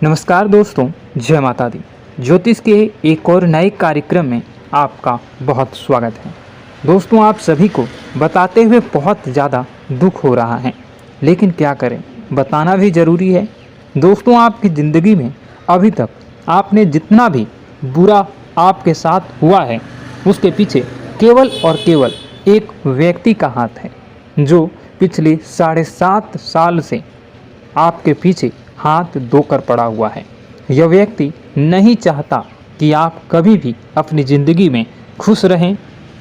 नमस्कार दोस्तों, जय माता दी। ज्योतिष के एक और नए कार्यक्रम में आपका बहुत स्वागत है। दोस्तों, आप सभी को बताते हुए बहुत ज़्यादा दुख हो रहा है, लेकिन क्या करें, बताना भी ज़रूरी है। दोस्तों, आपकी ज़िंदगी में अभी तक आपने जितना भी बुरा आपके साथ हुआ है, उसके पीछे केवल और केवल एक व्यक्ति का हाथ है, जो पिछले 7.5 साल से आपके पीछे हाथ धोकर पड़ा हुआ है। यह व्यक्ति नहीं चाहता कि आप कभी भी अपनी ज़िंदगी में खुश रहें,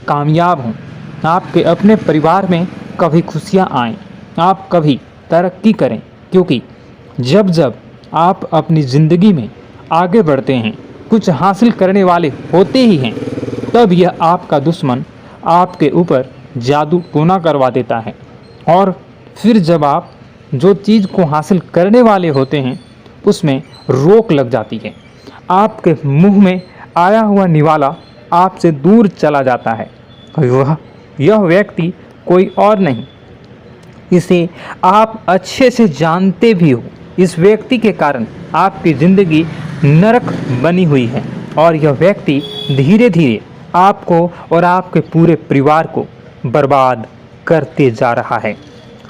कामयाब हों, आपके अपने परिवार में कभी खुशियाँ आएँ, आप कभी तरक्की करें, क्योंकि जब जब आप अपनी ज़िंदगी में आगे बढ़ते हैं, कुछ हासिल करने वाले होते ही हैं, तब यह आपका दुश्मन आपके ऊपर जादू टोना करवा देता है। और फिर जब आप जो चीज़ को हासिल करने वाले होते हैं, उसमें रोक लग जाती है। आपके मुंह में आया हुआ निवाला आपसे दूर चला जाता है। यह व्यक्ति कोई और नहीं, इसे आप अच्छे से जानते भी हो। इस व्यक्ति के कारण आपकी ज़िंदगी नरक बनी हुई है, और यह व्यक्ति धीरे धीरे आपको और आपके पूरे परिवार को बर्बाद करते जा रहा है।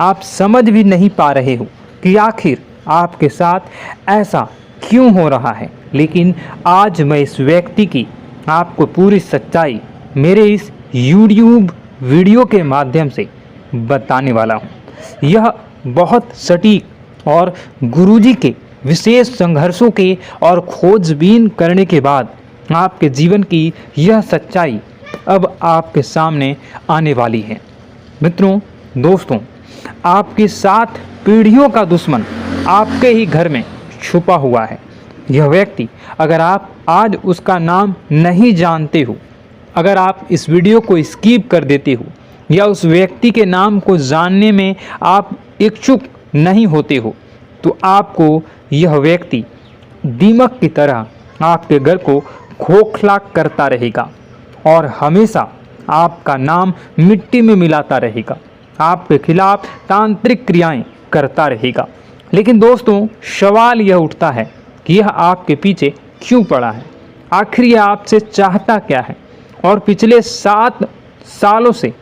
आप समझ भी नहीं पा रहे हो कि आखिर आपके साथ ऐसा क्यों हो रहा है, लेकिन आज मैं इस व्यक्ति की आपको पूरी सच्चाई मेरे इस YouTube वीडियो के माध्यम से बताने वाला हूँ। यह बहुत सटीक और गुरुजी के विशेष संघर्षों के और खोजबीन करने के बाद आपके जीवन की यह सच्चाई अब आपके सामने आने वाली है। मित्रों, दोस्तों, आपके 7 पीढ़ियों का दुश्मन आपके ही घर में छुपा हुआ है। यह व्यक्ति, अगर आप आज उसका नाम नहीं जानते हो, अगर आप इस वीडियो को स्किप कर देते हो, या उस व्यक्ति के नाम को जानने में आप इच्छुक नहीं होते हो, तो आपको यह व्यक्ति दीमक की तरह आपके घर को खोखला करता रहेगा और हमेशा आपका नाम मिट्टी में मिलाता रहेगा, आपके खिलाफ तांत्रिक क्रियाएं करता रहेगा। लेकिन दोस्तों, सवाल यह उठता है कि यह आपके पीछे क्यों पड़ा है, आखिर यह आपसे चाहता क्या है, और पिछले 7 सालों से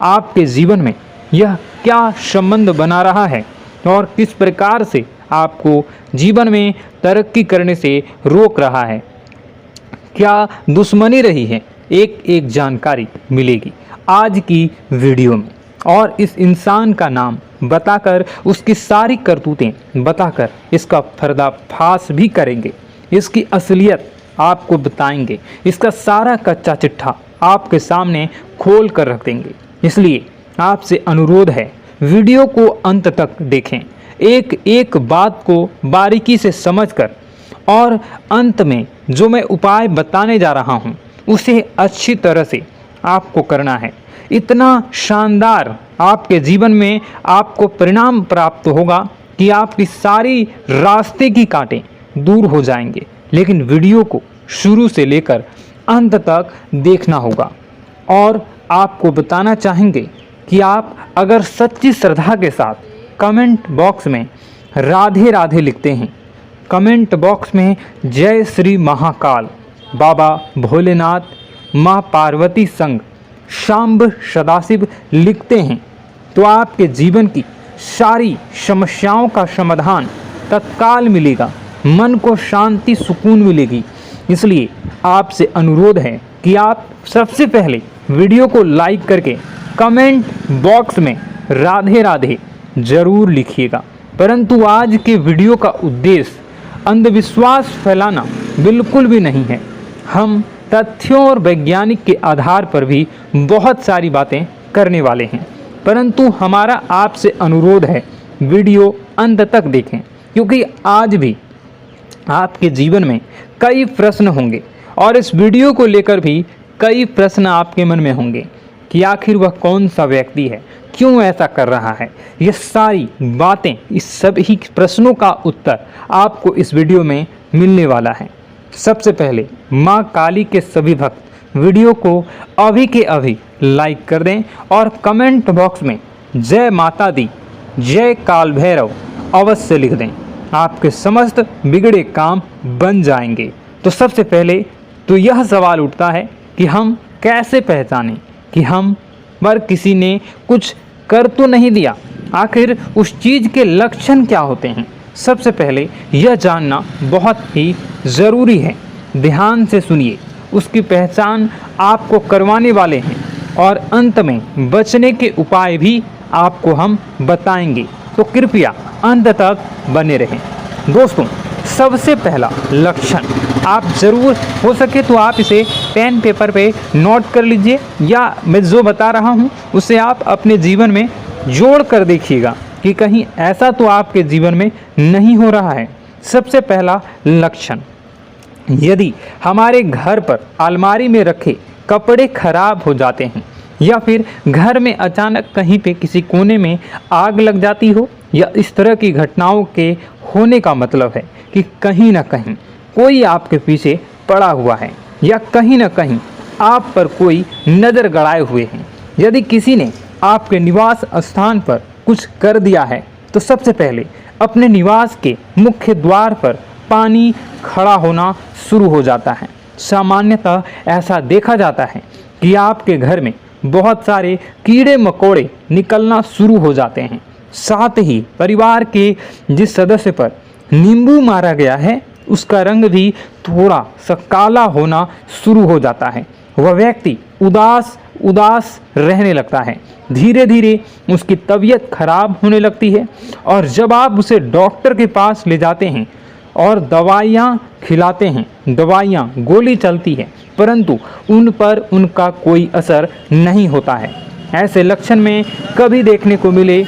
आपके जीवन में यह क्या संबंध बना रहा है, और किस प्रकार से आपको जीवन में तरक्की करने से रोक रहा है, क्या दुश्मनी रही है। एक एक जानकारी मिलेगी आज की वीडियो में, और इस इंसान का नाम बताकर, उसकी सारी करतूतें बताकर इसका पर्दाफाश भी करेंगे, इसकी असलियत आपको बताएंगे, इसका सारा कच्चा चिट्ठा आपके सामने खोल कर रख देंगे। इसलिए आपसे अनुरोध है, वीडियो को अंत तक देखें, एक एक बात को बारीकी से समझकर, और अंत में जो मैं उपाय बताने जा रहा हूँ उसे अच्छी तरह से आपको करना है। इतना शानदार आपके जीवन में आपको परिणाम प्राप्त होगा कि आपकी सारी रास्ते की कांटे दूर हो जाएंगे। लेकिन वीडियो को शुरू से लेकर अंत तक देखना होगा, और आपको बताना चाहेंगे कि आप अगर सच्ची श्रद्धा के साथ कमेंट बॉक्स में राधे राधे लिखते हैं, कमेंट बॉक्स में जय श्री महाकाल, बाबा भोलेनाथ, माँ पार्वती संग, शांब सदाशिव लिखते हैं, तो आपके जीवन की सारी समस्याओं का समाधान तत्काल मिलेगा, मन को शांति सुकून मिलेगी। इसलिए आपसे अनुरोध है कि आप सबसे पहले वीडियो को लाइक करके कमेंट बॉक्स में राधे राधे जरूर लिखिएगा। परंतु आज के वीडियो का उद्देश्य अंधविश्वास फैलाना बिल्कुल भी नहीं है। हम तथ्यों और वैज्ञानिक के आधार पर भी बहुत सारी बातें करने वाले हैं, परंतु हमारा आपसे अनुरोध है, वीडियो अंत तक देखें, क्योंकि आज भी आपके जीवन में कई प्रश्न होंगे, और इस वीडियो को लेकर भी कई प्रश्न आपके मन में होंगे कि आखिर वह कौन सा व्यक्ति है, क्यों ऐसा कर रहा है। ये सारी बातें, इस सभी प्रश्नों का उत्तर आपको इस वीडियो में मिलने वाला है। सबसे पहले माँ काली के सभी भक्त वीडियो को अभी के अभी लाइक कर दें, और कमेंट बॉक्स में जय माता दी, जय काल भैरव अवश्य लिख दें। आपके समस्त बिगड़े काम बन जाएंगे। तो सबसे पहले तो यह सवाल उठता है कि हम कैसे पहचानें कि हम पर किसी ने कुछ कर तो नहीं दिया। आखिर उस चीज़ के लक्षण क्या होते हैं? सबसे पहले यह जानना बहुत ही ज़रूरी है। ध्यान से सुनिए, उसकी पहचान आपको करवाने वाले हैं और अंत में बचने के उपाय भी आपको हम बताएंगे। तो कृपया अंत तक बने रहें। दोस्तों, सबसे पहला लक्षण आप ज़रूर हो सके तो आप इसे पेन पेपर पे नोट कर लीजिए, या मैं जो बता रहा हूँ उसे आप अपने जीवन में जोड़ कर देखिएगा कि कहीं ऐसा तो आपके जीवन में नहीं हो रहा है। सबसे पहला लक्षण, यदि हमारे घर पर अलमारी में रखे कपड़े खराब हो जाते हैं या फिर घर में अचानक कहीं पे किसी कोने में आग लग जाती हो, या इस तरह की घटनाओं के होने का मतलब है कि कहीं ना कहीं कोई आपके पीछे पड़ा हुआ है या कहीं ना कहीं आप पर कोई नज़र गड़ाए हुए हैं। यदि किसी ने आपके निवास स्थान पर कुछ कर दिया है तो सबसे पहले अपने निवास के मुख्य द्वार पर पानी खड़ा होना शुरू हो जाता है। सामान्यतः ऐसा देखा जाता है कि आपके घर में बहुत सारे कीड़े मकोड़े निकलना शुरू हो जाते हैं। साथ ही परिवार के जिस सदस्य पर नींबू मारा गया है उसका रंग भी थोड़ा सा काला होना शुरू हो जाता है। वह व्यक्ति उदास रहने लगता है। धीरे धीरे उसकी तबीयत खराब होने लगती है और जब आप उसे डॉक्टर के पास ले जाते हैं और दवाइयाँ खिलाते हैं, दवाइयाँ गोली चलती है, परंतु उन पर उनका कोई असर नहीं होता है। ऐसे लक्षण में कभी देखने को मिले,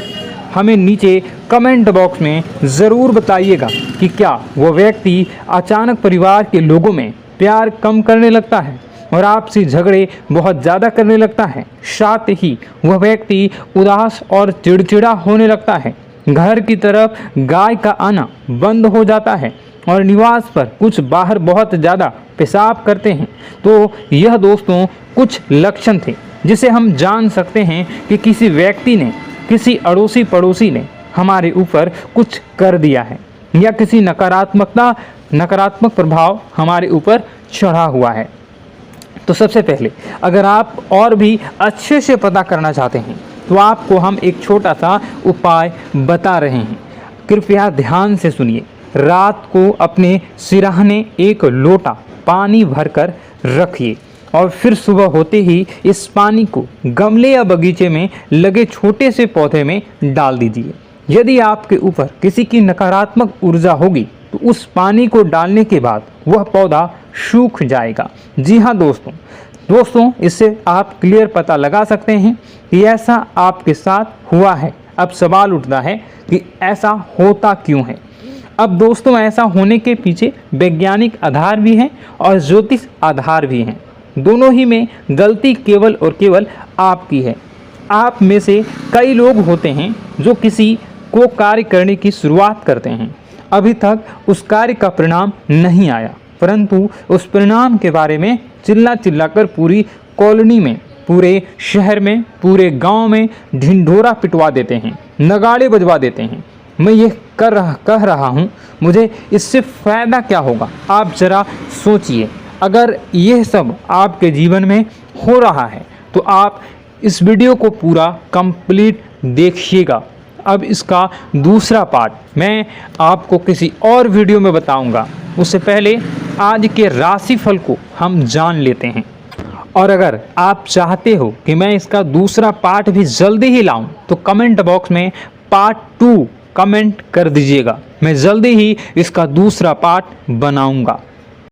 हमें नीचे कमेंट बॉक्स में ज़रूर बताइएगा कि क्या वह व्यक्ति अचानक परिवार के लोगों में प्यार कम करने लगता है और आपसे झगड़े बहुत ज़्यादा करने लगता है। साथ ही वह व्यक्ति उदास और चिड़चिड़ा होने लगता है। घर की तरफ गाय का आना बंद हो जाता है और निवास पर कुछ बाहर बहुत ज़्यादा पेशाब करते हैं। तो यह दोस्तों कुछ लक्षण थे जिसे हम जान सकते हैं कि किसी व्यक्ति ने, किसी अड़ोसी पड़ोसी ने हमारे ऊपर कुछ कर दिया है या किसी नकारात्मक प्रभाव हमारे ऊपर चढ़ा हुआ है। तो सबसे पहले अगर आप और भी अच्छे से पता करना चाहते हैं तो आपको हम एक छोटा सा उपाय बता रहे हैं। कृपया ध्यान से सुनिए। रात को अपने सिरहाने एक लोटा पानी भरकर रखिए और फिर सुबह होते ही इस पानी को गमले या बगीचे में लगे छोटे से पौधे में डाल दीजिए। यदि आपके ऊपर किसी की नकारात्मक ऊर्जा होगी तो उस पानी को डालने के बाद वह पौधा सूख जाएगा। जी हाँ दोस्तों, इससे आप क्लियर पता लगा सकते हैं कि ऐसा आपके साथ हुआ है। अब सवाल उठता है कि ऐसा होता क्यों है। अब दोस्तों, ऐसा होने के पीछे वैज्ञानिक आधार भी हैं और ज्योतिष आधार भी हैं। दोनों ही में गलती केवल और केवल आपकी है। आप में से कई लोग होते हैं जो किसी को कार्य करने की शुरुआत करते हैं, अभी तक उस कार्य का परिणाम नहीं आया, परंतु उस परिणाम के बारे में चिल्ला कर पूरी कॉलोनी में, पूरे शहर में, पूरे गांव में ढिंढोरा पिटवा देते हैं, नगाड़े बजवा देते हैं। मैं ये कह रहा हूँ, मुझे इससे फ़ायदा क्या होगा? आप ज़रा सोचिए। अगर यह सब आपके जीवन में हो रहा है तो आप इस वीडियो को पूरा कंप्लीट देखिएगा। अब इसका दूसरा पार्ट मैं आपको किसी और वीडियो में बताऊंगा। उससे पहले आज के राशिफल को हम जान लेते हैं। और अगर आप चाहते हो कि मैं इसका दूसरा पार्ट भी जल्दी ही लाऊं तो कमेंट बॉक्स में पार्ट 2 कमेंट कर दीजिएगा। मैं जल्दी ही इसका दूसरा पार्ट बनाऊंगा।